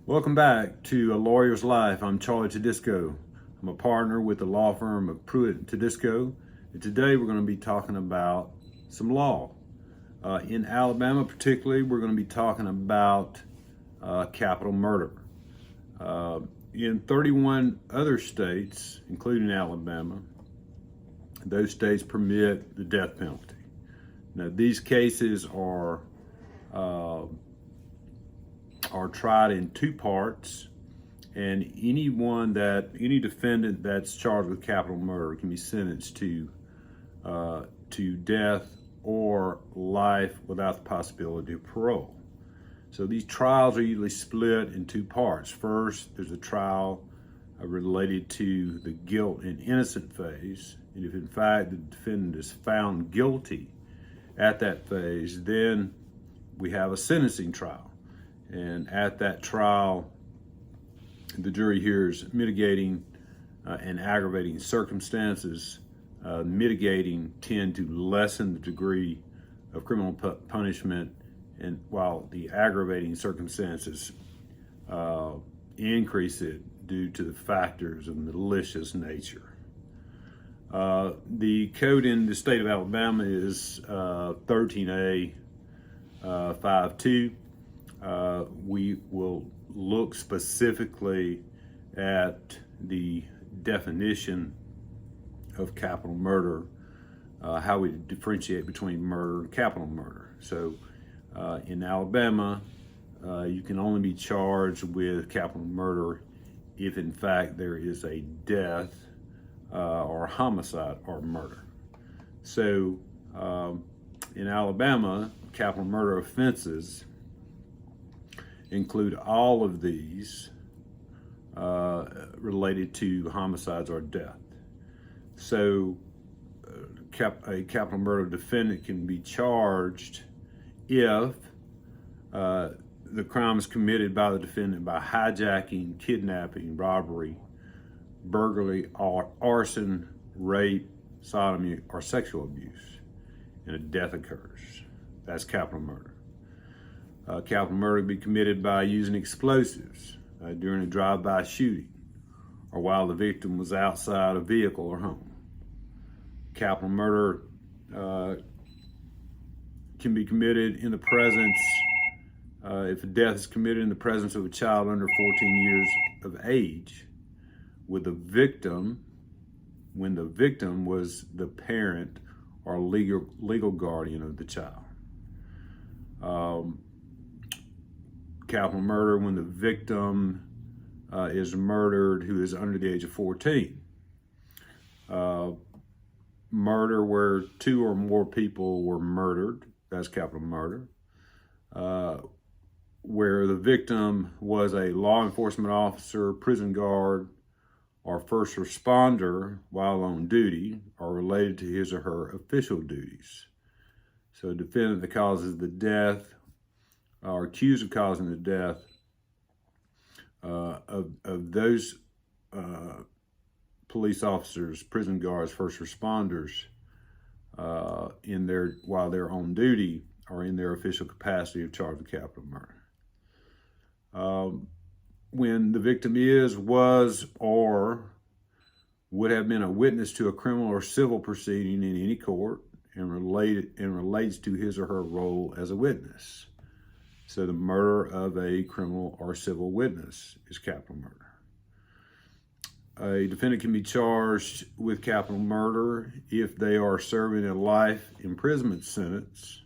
Welcome back to A Lawyer's Life. I'm Charlie Tedisco. I'm a partner with the law firm of Pruitt Tedisco, and today we're going to be talking about some law. In Alabama particularly, we're going to be talking about capital murder. In 31 other states, including Alabama, those states permit the death penalty. Now, these cases are tried in two parts, and any defendant that's charged with capital murder can be sentenced to death or life without the possibility of parole. So these trials are usually split in two parts. First, there's a trial related to the guilt and innocent phase, and if in fact the defendant is found guilty at that phase, then we have a sentencing trial. And at that trial, the jury hears mitigating and aggravating circumstances. Mitigating tend to lessen the degree of criminal punishment, and while the aggravating circumstances increase it due to the factors of malicious nature. The code in the state of Alabama is 13A 5-2. We will look specifically at the definition of capital murder, how we differentiate between murder and capital murder. So in Alabama, you can only be charged with capital murder if in fact there is a death or homicide or murder. So in Alabama, capital murder offenses include all of these related to homicides or death. So a capital murder defendant can be charged if the crime is committed by the defendant by hijacking, kidnapping, robbery, burglary, arson, rape, sodomy, or sexual abuse, and a death occurs. That's capital murder. Capital murder can be committed by using explosives during a drive-by shooting or while the victim was outside a vehicle or home. Capital murder can be committed in the presence, if a death is committed in the presence of a child under 14 years of age, with the victim, when the victim was the parent or legal guardian of the child. Capital murder when the victim is murdered who is under the age of 14. Murder where two or more people were murdered, that's capital murder. Where the victim was a law enforcement officer, prison guard, or first responder while on duty or related to his or her official duties. So a defendant that causes the death or accused of causing the death of those police officers, prison guards, first responders while they're on duty or in their official capacity of charged with capital murder. When the victim was, or would have been a witness to a criminal or civil proceeding in any court and relates to his or her role as a witness. So the murder of a criminal or civil witness is capital murder. A defendant can be charged with capital murder if they are serving a life imprisonment sentence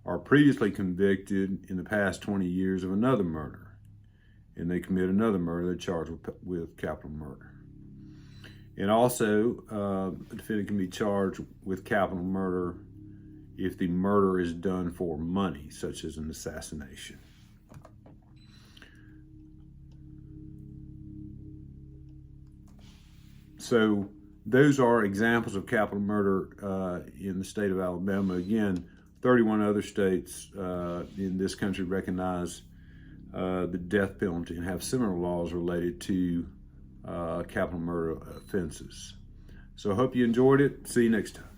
or previously convicted in the past 20 years of another murder, and they commit another murder, they're charged with capital murder. And also, a defendant can be charged with capital murder if the murder is done for money, such as an assassination. So those are examples of capital murder in the state of Alabama. Again, 31 other states in this country recognize the death penalty and have similar laws related to capital murder offenses. So I hope you enjoyed it. See you next time.